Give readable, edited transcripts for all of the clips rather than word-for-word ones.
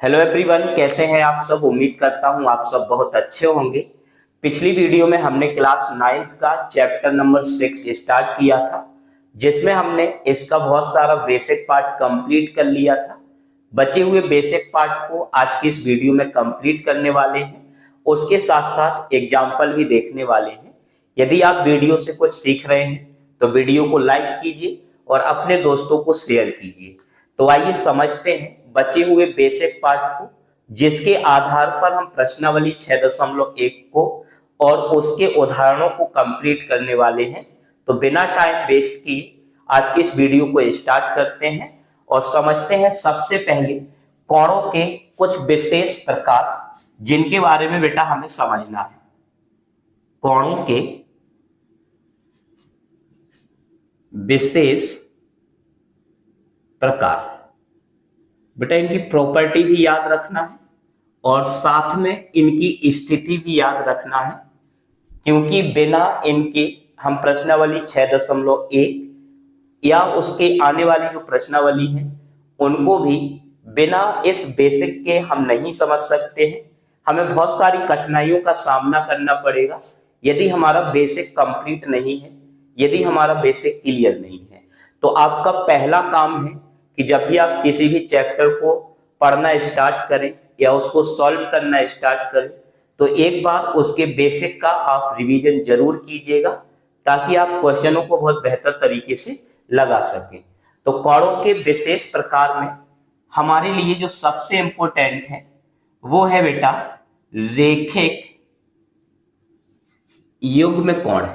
Hello everyone, कैसे हैं आप सब। उम्मीद करता हूं आप सब बहुत अच्छे होंगे। पिछली वीडियो में हमने क्लास 9th का चैप्टर नंबर 6 स्टार्ट किया था, जिसमें हमने इसका बहुत सारा बेसिक पार्ट कंप्लीट कर लिया था। बचे हुए बेसिक पार्ट को आज की इस वीडियो में कंप्लीट करने वाले हैं। उसके साथ साथ एग्जाम्पल भी देखने वाले हैं। यदि आप वीडियो से कुछ सीख रहे हैं तो वीडियो को लाइक कीजिए और अपने दोस्तों को शेयर कीजिए। तो आइए समझते हैं बचे हुए बेसिक पार्ट को, जिसके आधार पर हम प्रश्नावली 6.1 को और उसके उदाहरणों को कंप्लीट करने वाले हैं। तो बिना टाइम वेस्ट किए आज की इस वीडियो को स्टार्ट करते हैं और समझते हैं सबसे पहले कोणों के कुछ विशेष प्रकार, जिनके बारे में बेटा हमें समझना है। कोणों के विशेष प्रकार, बेटा इनकी प्रॉपर्टी भी याद रखना है और साथ में इनकी स्थिति भी याद रखना है, क्योंकि बिना इनके हम प्रश्नावली 6.1 या उसके आने वाली जो प्रश्नावली है उनको भी बिना इस बेसिक के हम नहीं समझ सकते हैं। हमें बहुत सारी कठिनाइयों का सामना करना पड़ेगा यदि हमारा बेसिक कंप्लीट नहीं है, यदि हमारा बेसिक क्लियर नहीं है। तो आपका पहला काम है कि जब भी आप किसी भी चैप्टर को पढ़ना स्टार्ट करें या उसको सॉल्व करना स्टार्ट करें तो एक बार उसके बेसिक का आप रिवीजन जरूर कीजिएगा, ताकि आप क्वेश्चनों को बहुत बेहतर तरीके से लगा सकें। तो कोणों के विशेष प्रकार में हमारे लिए जो सबसे इंपॉर्टेंट है वो है बेटा रेखिक युग्म कोण।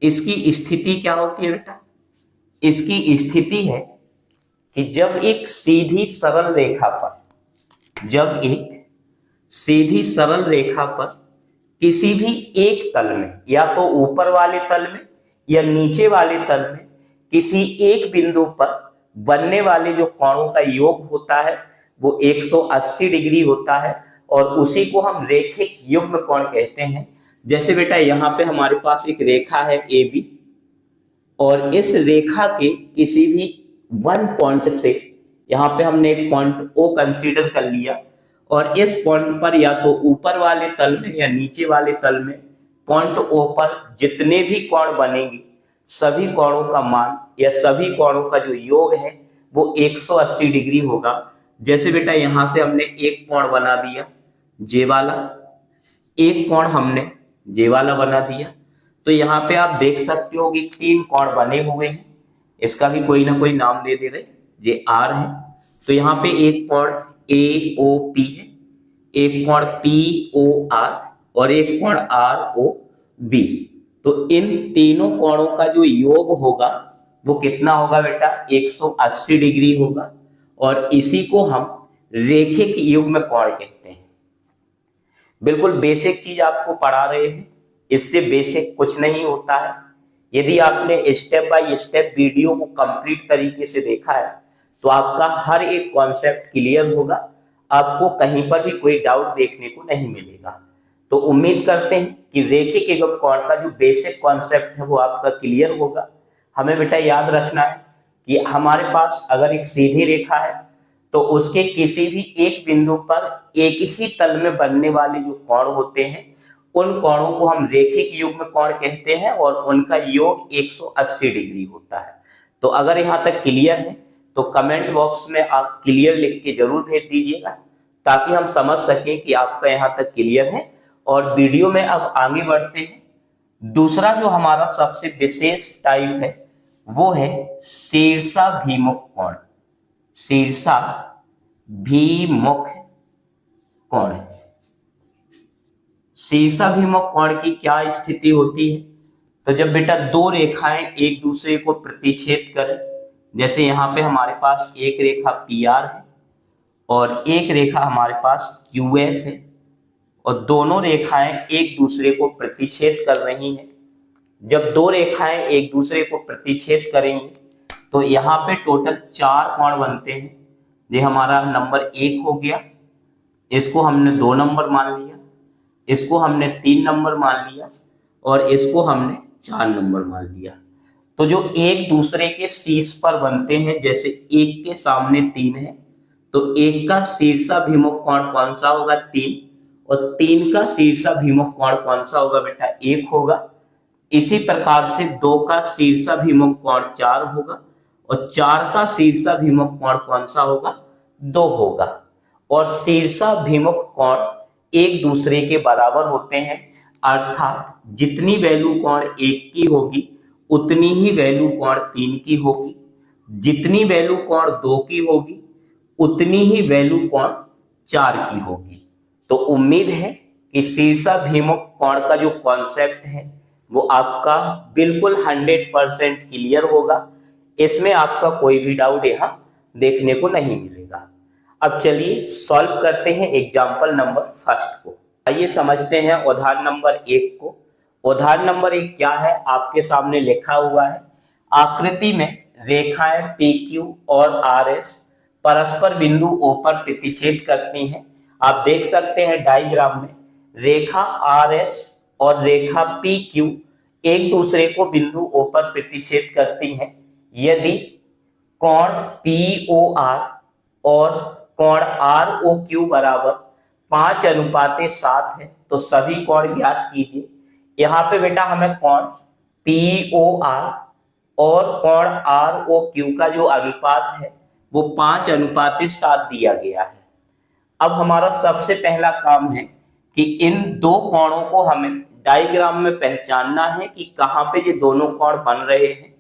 इसकी स्थिति क्या होती है बेटा? इसकी स्थिति है कि जब एक सीधी सरल रेखा पर, जब एक सीधी सरल रेखा पर किसी भी एक तल में, या तो ऊपर वाले तल में या नीचे वाले तल में, किसी एक बिंदु पर बनने वाले जो कोणों का योग होता है वो 180 डिग्री होता है और उसी को हम रेखिक युग्म कोण कहते हैं। जैसे बेटा यहाँ पे हमारे पास एक रेखा है AB और इस रेखा के किसी भी वन पॉइंट से, यहाँ पे हमने एक पॉइंट O कंसीडर कर लिया और इस पॉइंट पर या तो ऊपर वाले तल में या नीचे वाले तल में पॉइंट O पर जितने भी कोण बनेंगे सभी कोणों का मान या सभी कोणों का जो योग है वो 180 डिग्री होगा। जैसे बेटा यहां से हमने एक कोण बना दिया जे वाला, एक कोण हमने जे वाला बना दिया, तो यहाँ पे आप देख सकते हो कि 3 कोण बने हुए हैं। इसका भी कोई ना कोई नाम दे दे रहे, ये R है। तो यहाँ पे एक कोण AOP है, एक कोण POR और एक कोण ROB। तो इन तीनों कोणों का जो योग होगा वो कितना होगा बेटा? 180 डिग्री होगा और इसी को हम रेखिक युग्म कोण कहते हैं। बिल्कुल बेसिक चीज आपको पढ़ा रहे हैं, इससे बेसिक कुछ नहीं होता है। यदि आपने स्टेप बाय स्टेप वीडियो को कंप्लीट तरीके से देखा है तो आपका हर एक कॉन्सेप्ट क्लियर होगा, आपको कहीं पर भी कोई डाउट देखने को नहीं मिलेगा। तो उम्मीद करते हैं कि रेखिक युग्म कोण का जो बेसिक कॉन्सेप्ट है वो आपका क्लियर होगा। हमें बेटा याद रखना है कि हमारे पास अगर एक सीधी रेखा है तो उसके किसी भी एक बिंदु पर एक ही तल में बनने वाले जो कोण होते हैं उन कोणों को हम रेखिक युग्म कोण कहते हैं और उनका योग 180 डिग्री होता है। तो अगर यहाँ तक क्लियर है तो कमेंट बॉक्स में आप क्लियर लिख के जरूर भेज दीजिएगा, ताकि हम समझ सकें कि आपका यहाँ तक क्लियर है। और वीडियो में अब आगे बढ़ते हैं। दूसरा जो हमारा सबसे विशेष टाइप है वो है शीर्षाभिमुख कोण। शीर्षाभिमुख कोण, शीर्षाभिमुख कोण की क्या स्थिति होती है? तो जब बेटा दो रेखाएं एक दूसरे को प्रतिच्छेद करें, जैसे यहाँ पे हमारे पास एक रेखा PR है और एक रेखा हमारे पास QS है और दोनों रेखाएं एक दूसरे को प्रतिच्छेद कर रही हैं। जब दो रेखाएं एक दूसरे को प्रतिच्छेद करेंगे तो यहाँ पे टोटल 4 कोण बनते हैं। ये हमारा नंबर 1 हो गया, इसको हमने 2 नंबर मान लिया, इसको हमने 3 नंबर मान लिया और इसको हमने 4 नंबर मान लिया। तो जो एक दूसरे के शीर्ष पर बनते हैं, जैसे एक के सामने 3 है तो एक का शीर्षाभिमुख कोण कौन सा होगा 3, और 3 का शीर्षाभिमुख कोण कौन सा होगा बेटा 1 होगा। इसी प्रकार से 2 का शीर्षाभिमुख कोण 4 होगा और 4 का शीर्षाभिमुख कोण कौन सा होगा 2 होगा। और शीर्षाभिमुख कोण एक दूसरे के बराबर होते हैं, अर्थात जितनी वैल्यू कोण 1 की होगी उतनी ही वैल्यू कोण 3 की होगी, जितनी वैल्यू कोण 2 की होगी उतनी ही वैल्यू कोण 4 की होगी। तो उम्मीद है कि शीर्षाभिमुख कोण का जो कॉन्सेप्ट है वो आपका बिल्कुल 100% क्लियर होगा, इसमें आपका कोई भी डाउट यहाँ देखने को नहीं मिलेगा। अब चलिए सॉल्व करते हैं एग्जाम्पल नंबर फर्स्ट को। आइए समझते हैं उदाहरण नंबर 1 को। उदाहरण नंबर 1 क्या है, आपके सामने लिखा हुआ है, आकृति में रेखाएं PQ और RS परस्पर बिंदु O पर प्रतिच्छेद करती हैं। आप देख सकते हैं डायग्राम में रेखा RS और रेखा PQ एक दूसरे को बिंदु O पर प्रतिच्छेद करती हैं। यदि कोण POR और कोण ROQ बराबर 5:7 है तो सभी कोण ज्ञात कीजिए। यहाँ पे बेटा हमें कोण POR और कोण ROQ का जो अनुपात है वो 5:7 दिया गया है। अब हमारा सबसे पहला काम है कि इन दो कोणों को हमें डायग्राम में पहचानना है कि कहाँ पे ये दोनों कोण बन रहे हैं।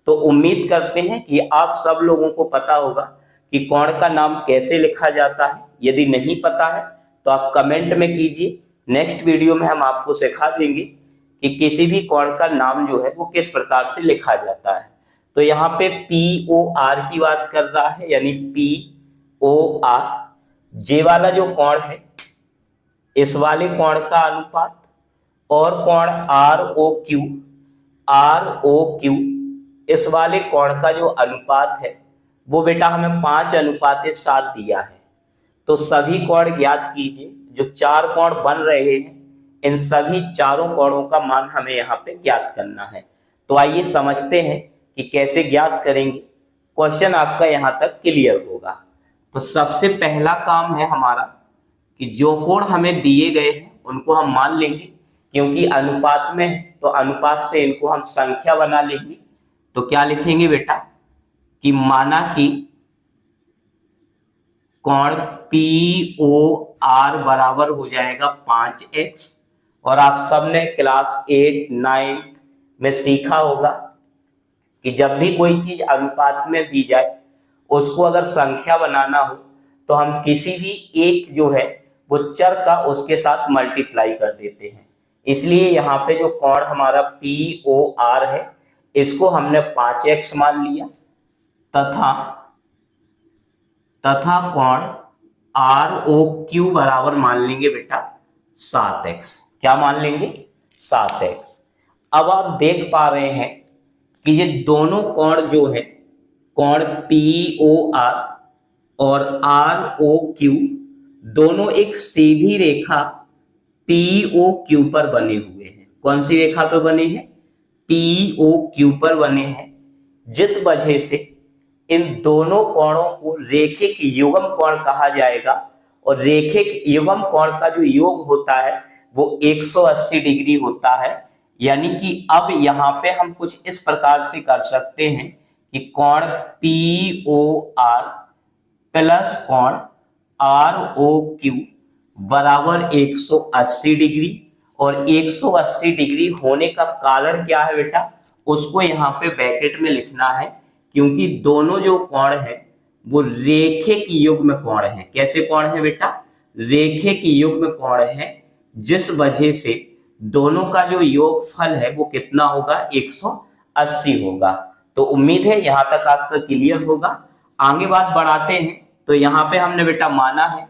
तो उम्मीद करते हैं कि आप सब लोगों को पता होगा कि कोण का नाम कैसे लिखा जाता है। यदि नहीं पता है तो आप कमेंट में कीजिए, नेक्स्ट वीडियो में हम आपको सिखा देंगे कि किसी भी कोण का नाम जो है वो किस प्रकार से लिखा जाता है। तो यहाँ पे POR की बात कर रहा है, यानी POR जे वाला जो कोण है इस वाले कोण का अनुपात, और कोण ROQ इस वाले कोण का जो अनुपात है वो बेटा हमें 5:7 दिया है। तो सभी कोण ज्ञात कीजिए। जो 4 कोण बन रहे हैं इन सभी चारों कोणों का मान हमें यहाँ पे ज्ञात करना है। तो आइए समझते हैं कि कैसे ज्ञात करेंगे। क्वेश्चन आपका यहाँ तक क्लियर होगा। तो सबसे पहला काम है हमारा कि जो कोण हमें दिए गए हैं उनको हम मान लेंगे, क्योंकि अनुपात में है तो अनुपात से इनको हम संख्या बना लेंगे। तो क्या लिखेंगे बेटा कि माना कि कोण POR बराबर हो जाएगा 5x, और आप सबने क्लास 8, 9 में सीखा होगा कि जब भी कोई चीज अनुपात में दी जाए उसको अगर संख्या बनाना हो तो हम किसी भी एक जो है वो चर का उसके साथ मल्टीप्लाई कर देते हैं। इसलिए यहाँ पे जो कोण हमारा POR है इसको हमने 5x मान लिया, तथा कोण ROQ बराबर मान लेंगे बेटा 7x। क्या मान लेंगे 7x। अब आप देख पा रहे हैं कि ये दोनों कोण जो है कोण POR और ROQ दोनों एक सीधी रेखा POQ पर बने हुए हैं। कौन सी रेखा पर बने हैं POQ पर बने हैं, जिस वजह से इन दोनों कोणों को रेखिक युग्म कोण कहा जाएगा। और रेखिक युग्म कोण का जो योग होता है वो 180 डिग्री होता है। यानी कि अब यहाँ पे हम कुछ इस प्रकार से कर सकते हैं कि कोण POR प्लस कोण ROQ बराबर 180 डिग्री। और 180 डिग्री होने का कारण क्या है बेटा, उसको यहाँ पे ब्रैकेट में लिखना है, क्योंकि दोनों जो कोण है वो रेखिक युग्म कोण है। कैसे कोण है बेटा, रेखिक युग्म कोण है, जिस वजह से दोनों का जो योगफल है वो कितना होगा 180 होगा। तो उम्मीद है यहाँ तक आपका क्लियर होगा। आगे बात बढ़ाते हैं। तो यहाँ पे हमने बेटा माना है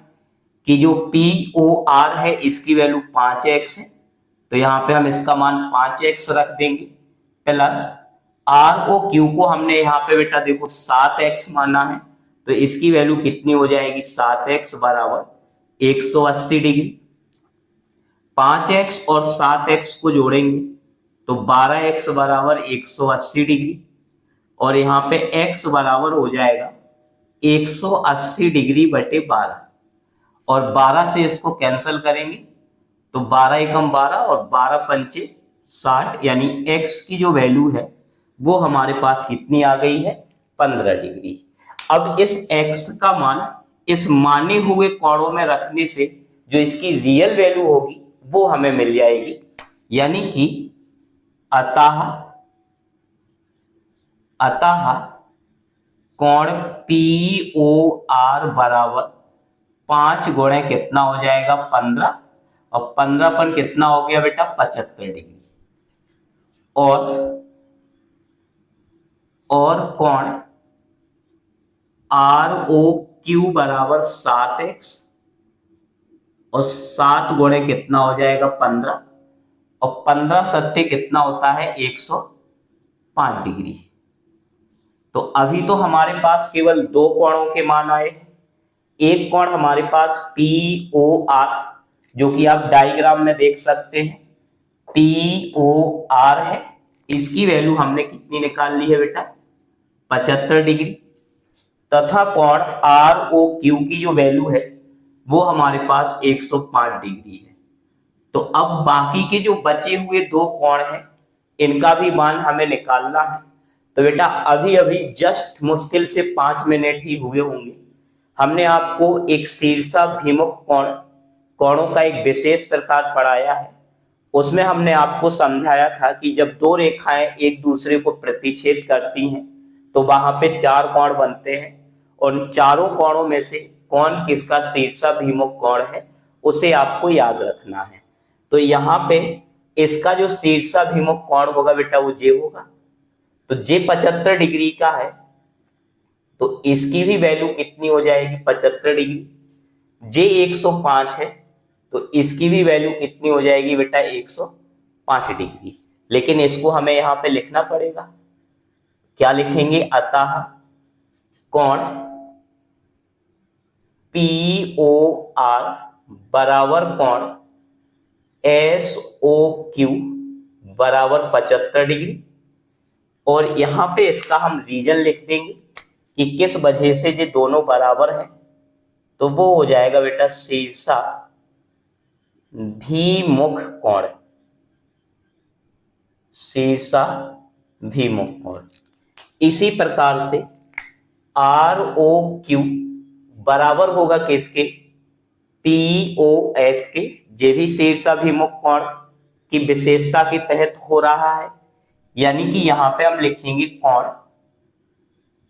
कि जो POR है इसकी वैल्यू 5x है, तो यहाँ पे हम इसका मान 5x रख देंगे, प्लस ROQ को हमने यहाँ पे बेटा देखो 7x माना है, तो इसकी वैल्यू कितनी हो जाएगी 7x बराबर 180 डिग्री। 5x और 7x को जोड़ेंगे तो 12x बराबर 180 डिग्री, और यहाँ पे x बराबर हो जाएगा 180 डिग्री बटे 12, और 12 से इसको कैंसिल करेंगे तो 12 एकम 12 और 12 पंचे 60, यानी x की जो वैल्यू है वो हमारे पास कितनी आ गई है, 15 डिग्री। अब इस x का मान इस माने हुए कोणों में रखने से जो इसकी रियल वैल्यू होगी वो हमें मिल जाएगी, यानी कि अतः कोण POR बराबर 5 गुणे कितना हो जाएगा, 15, और 15 पर कितना हो गया बेटा, 75 डिग्री। और कोण ROQ बराबर 7x, और 7 गुणे कितना हो जाएगा, 15, और 15 सत्ते कितना होता है, 105 डिग्री। तो अभी तो हमारे पास केवल दो कोणों के मान आए हैं। एक कोण हमारे पास POR, जो कि आप डायग्राम में देख सकते हैं, POR है, इसकी वैल्यू हमने कितनी निकाल ली है बेटा, 75 डिग्री। तथा कोण ROQ की जो वैल्यू है वो हमारे पास 105 डिग्री है। तो अब बाकी के जो बचे हुए दो कोण हैं इनका भी मान हमें निकालना है। तो बेटा अभी अभी जस्ट मुश्किल से 5 मिनट ही हुए होंगे, हमने आपको एक शीर्षाभिमुख कोणों का एक विशेष प्रकार पढ़ाया है। उसमें हमने आपको समझाया था कि जब दो रेखाएं एक दूसरे को प्रतिच्छेद करती हैं तो वहां पे 4 कोण बनते हैं, और उन चारों कोणों में से कौन किसका शीर्षाभिमुख कोण है उसे आपको याद रखना है। तो यहाँ पे इसका जो शीर्षाभिमुख कोण होगा बेटा वो जे होगा। तो जे 75 डिग्री का है तो इसकी भी वैल्यू कितनी हो जाएगी, 75 डिग्री। जे 105 है तो इसकी भी वैल्यू कितनी हो जाएगी बेटा, 105 डिग्री। लेकिन इसको हमें यहाँ पे लिखना पड़ेगा, क्या लिखेंगे, अतः कोण POR बराबर कोण SOQ बराबर 75 डिग्री। और यहां पे इसका हम रीजन लिख देंगे कि किस वजह से ये दोनों बराबर हैं। तो वो हो जाएगा बेटा शीर्षाभिमुख कोण, शीर्षाभिमुख कोण। इसी प्रकार से ROQ बराबर होगा किसके, POS के। ये भी शीर्षाभिमुख कोण की विशेषता के तहत हो रहा है, यानी कि यहां पे हम लिखेंगे कोण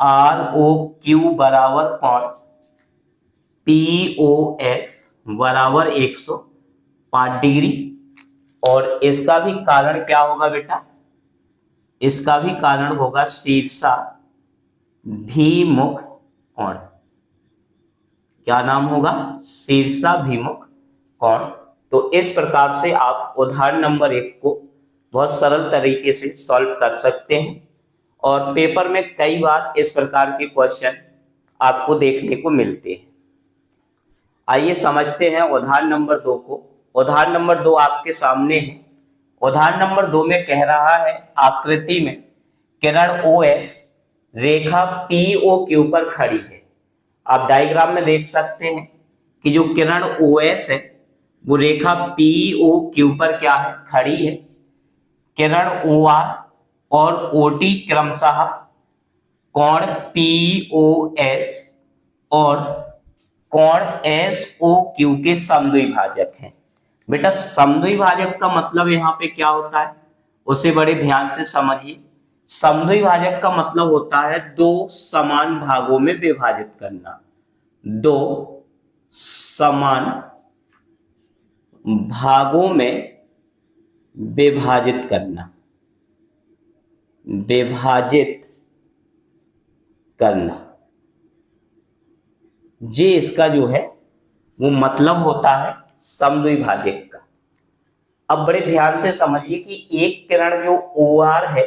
ROQ बराबर कोण POS बराबर 105 डिग्री। और इसका भी कारण क्या होगा बेटा, इसका भी कारण होगा शीर्षाभिमुख कोण। क्या नाम होगा, शीर्षाभिमुख कोण। तो इस प्रकार से आप उदाहरण नंबर 1 को बहुत सरल तरीके से सॉल्व कर सकते हैं, और पेपर में कई बार इस प्रकार के क्वेश्चन आपको देखने को मिलते हैं। आइए समझते हैं उदाहरण नंबर 2 को। उदाहरण नंबर 2 आपके सामने है। उदाहरण नंबर 2 में कह रहा है, आकृति में किरण OS रेखा POQ पर खड़ी है। आप डायग्राम में देख सकते हैं कि जो किरण OS है वो रेखा POQ पर क्या है, खड़ी है। किरण OR और OT क्रमशः कोण POS और कोण SOQ के समद्विभाजक हैं। बेटा समद्विभाजक का मतलब यहाँ पे क्या होता है उसे बड़े ध्यान से समझिए। समद्विभाजक का मतलब होता है दो समान भागों में विभाजित करना, दो समान भागों में विभाजित करना, विभाजित करना, ये इसका जो है वो मतलब होता है समद्विभाजक का। अब बड़े ध्यान से समझिए कि एक किरण जो OR है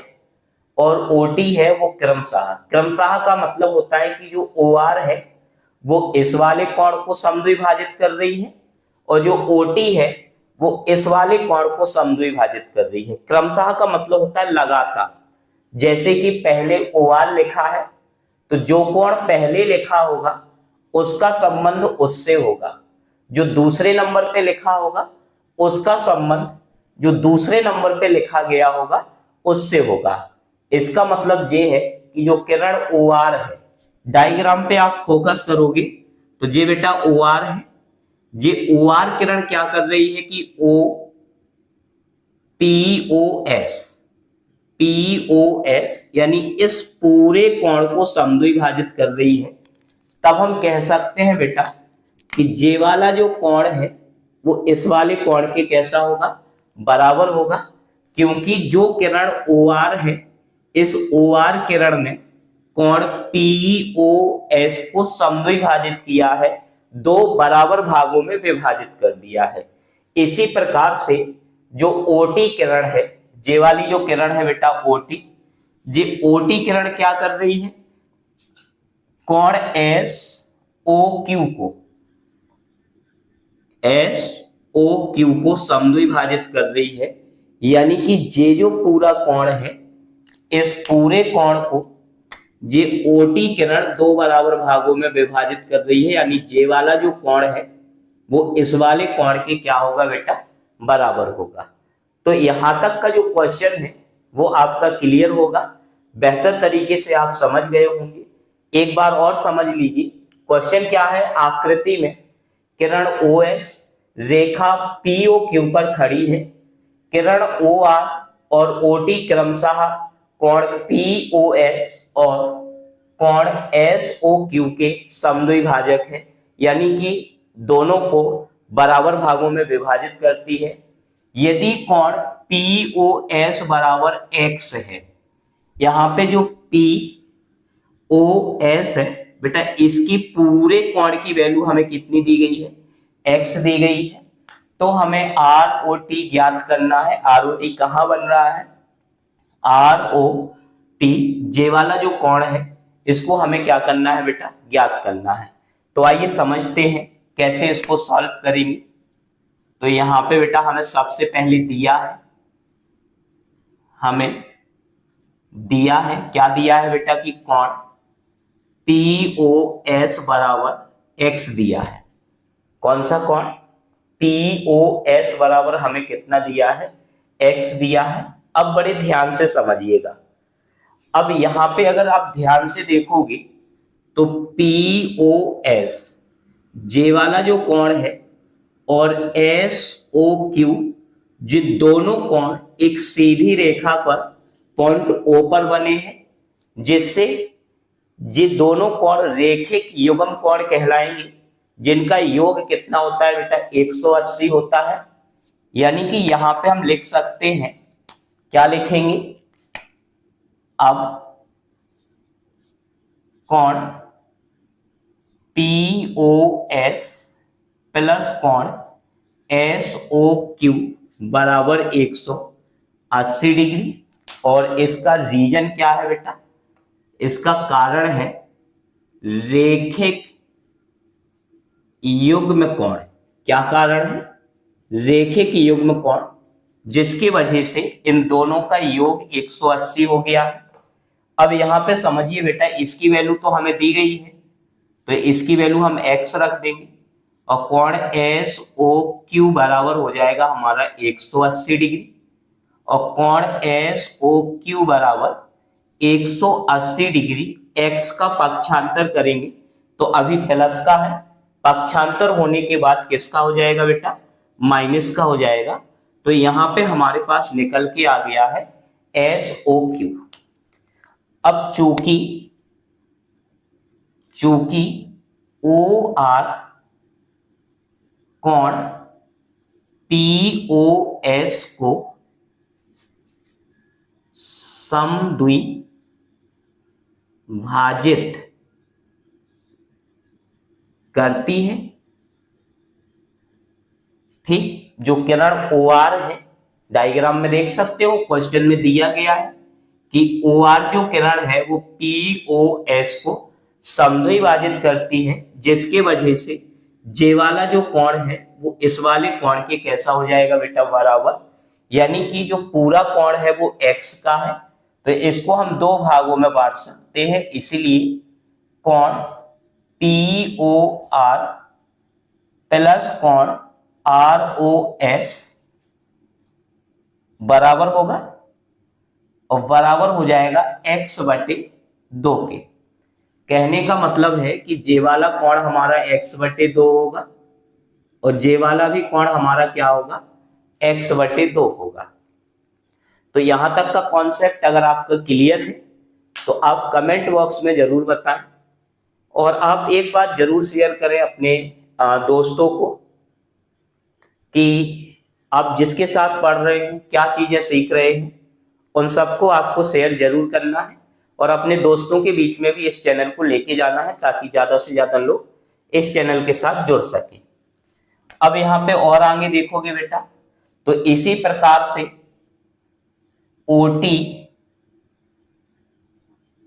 और OT है वो क्रमशः का मतलब होता है कि जो OR है वो इस वाले कोण को समद्विभाजित कर रही है, और जो OT है वो इस वाले कोण को समद्विभाजित कर रही है। क्रमशः का मतलब होता है लगातार। जैसे कि पहले OR लिखा है तो जो कोण पहले लिखा होगा उसका संबंध उससे होगा, जो दूसरे नंबर पे लिखा होगा उसका संबंध जो दूसरे नंबर पे लिखा गया होगा उससे होगा। इसका मतलब ये है कि जो किरण OR है, डायग्राम पे आप फोकस करोगे तो ये बेटा OR है। ये OR किरण क्या कर रही है कि POS यानी इस पूरे कोण को समद्विभाजित कर रही है। तब हम कह सकते हैं बेटा कि ये वाला जो कोण है वो इस वाले कोण के कैसा होगा, बराबर होगा, क्योंकि जो किरण OR है इस OR किरण ने कोण POS को समद्विभाजित किया है, दो बराबर भागों में विभाजित कर दिया है। इसी प्रकार से जो OT किरण है, ये वाली जो किरण है बेटा OT, ये OT किरण क्या कर रही है, कोण SOQ को समद्विभाजित कर रही है। यानी कि ये जो पूरा कोण है इस पूरे कोण को ये OT किरण दो बराबर भागों में विभाजित कर रही है। यानी ये वाला जो कोण है वो इस वाले कोण के क्या होगा बेटा, बराबर होगा। तो यहां तक का जो क्वेश्चन है वो आपका क्लियर होगा, बेहतर तरीके से आप समझ गए होंगे। एक बार और समझ लीजिए क्वेश्चन क्या है। आकृति में किरण OS रेखा POQ पर खड़ी है, किरण OR और OT क्रमशः कोण POS और कोण SOQ के समद्विभाजक है, यानी कि दोनों को बराबर भागों में विभाजित करती है। यदि कोण POS बराबर x है, यहां पे जो POS है बेटा इसकी पूरे कोण की वैल्यू हमें कितनी दी गई है, x दी गई है। तो हमें ROT ज्ञात करना है। ROT कहां बन रहा है, ROT जे वाला जो कोण है इसको हमें क्या करना है बेटा, ज्ञात करना है। तो आइए समझते हैं कैसे इसको सॉल्व करेंगे। तो यहां पे बेटा हमें सबसे पहले दिया है क्या दिया है बेटा कि कोण POS बराबर x दिया है। कौन सा कोण, POS बराबर हमें कितना दिया है, x दिया है। अब बड़े ध्यान से समझिएगा। अब यहां पे अगर आप ध्यान से देखोगे तो POS जे वाला जो कोण है और SOQ ये दोनों कोण एक सीधी रेखा पर पॉइंट O पर बने हैं, जिससे ये दोनों कोण रेखिक युग्म कोण कहलाएंगे, जिनका योग कितना होता है बेटा, 180 होता है। यानी कि यहां पे हम लिख सकते हैं, क्या लिखेंगे, अब कोण POS प्लस कोण SOQ बराबर 180 डिग्री। और इसका रीजन क्या है बेटा, इसका कारण है रेखिक युग्म कोण। क्या कारण है, रेखिक युग्म कोण, जिसकी वजह से इन दोनों का योग 180 हो गया है। अब यहां पे समझिए बेटा इसकी वैल्यू तो हमें दी गई है, तो इसकी वैल्यू हम x रख देंगे और कोण SOQ बराबर हो जाएगा हमारा 180 डिग्री और कोण SOQ बराबर 180 डिग्री। x का पक्षांतर करेंगे तो अभी प्लस का है, पक्षांतर होने के बाद किसका हो जाएगा बेटा, माइनस का हो जाएगा। तो यहां पे हमारे पास निकल के आ गया है SOQ। अब चूंकि OR कोण POS को समद्विभाजित करती है, ठीक, जो किरण OR है, डायग्राम में देख सकते हो, क्वेश्चन में दिया गया है कि OR जो किरण है वो POS को समद्विभाजित करती है, जिसके वजह से जे वाला जो कोण है वो इस वाले कोण के कैसा हो जाएगा बेटा, बराबर। यानी कि जो पूरा कोण है वो x का है, तो इसको हम दो भागों में बांट सकते हैं, इसीलिए कोण POR प्लस कोण ROS बराबर होगा, और बराबर हो जाएगा x/2 के। कहने का मतलब है कि जे वाला कोण हमारा x/2 होगा, और जे वाला भी कोण हमारा क्या होगा, x/2 होगा। तो यहां तक का कॉन्सेप्ट अगर आपका क्लियर है तो आप कमेंट बॉक्स में जरूर बताएं, और आप एक बात जरूर शेयर करें अपने दोस्तों को कि आप जिसके साथ पढ़ रहे हैं, क्या चीजें सीख रहे हैं, उन सबको आपको शेयर जरूर करना है, और अपने दोस्तों के बीच में भी इस चैनल को लेके जाना है, ताकि ज्यादा से ज्यादा लोग इस चैनल के साथ जुड़ सके। अब यहाँ पे और आगे देखोगे बेटा, तो इसी प्रकार से ओटी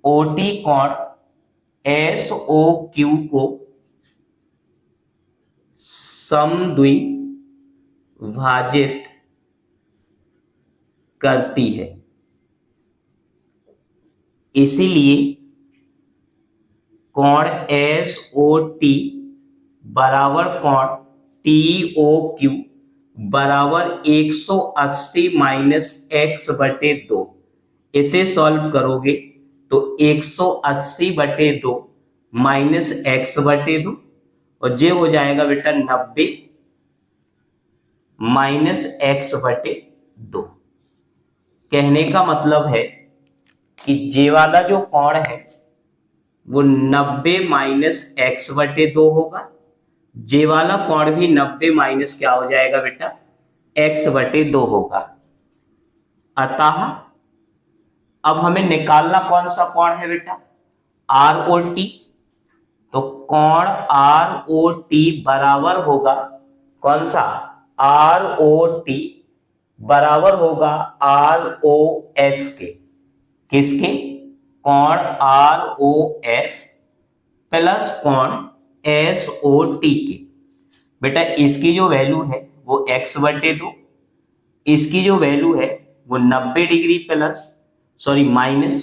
कोण SOQ को समद्विभाजित करती है, इसीलिए कोण SOT बराबर कोण TOQ बराबर 180 - x/2। इसे सॉल्व करोगे तो 180/2 माइनस x/2, और ये हो जाएगा बेटा 90 माइनस x/2। कहने का मतलब है कि जे वाला जो कोण है वो 90 माइनस x/2 होगा, जे वाला कोण भी 90 माइनस क्या हो जाएगा बेटा, x/2 होगा। अतः अब हमें निकालना कौन सा कोण है बेटा, ROT। तो कोण ROT बराबर होगा कौन सा, ROT बराबर होगा ROS के। किसके, कोण ROS प्लस कोण SOT के। बेटा इसकी जो वैल्यू है वो x/2, इसकी जो वैल्यू है वो 90 डिग्री माइनस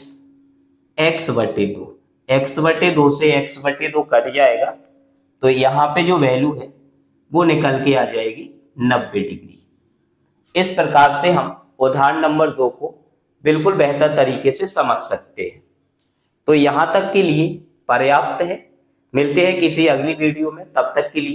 x/2। x/2 से x/2 कट जाएगा, तो यहाँ पे जो वैल्यू है वो निकल के आ जाएगी 90 डिग्री। इस प्रकार से हम उदाहरण नंबर 2 को बिल्कुल बेहतर तरीके से समझ सकते हैं। तो यहाँ तक के लिए पर्याप्त है। मिलते हैं किसी अगली वीडियो में, तब तक के लिए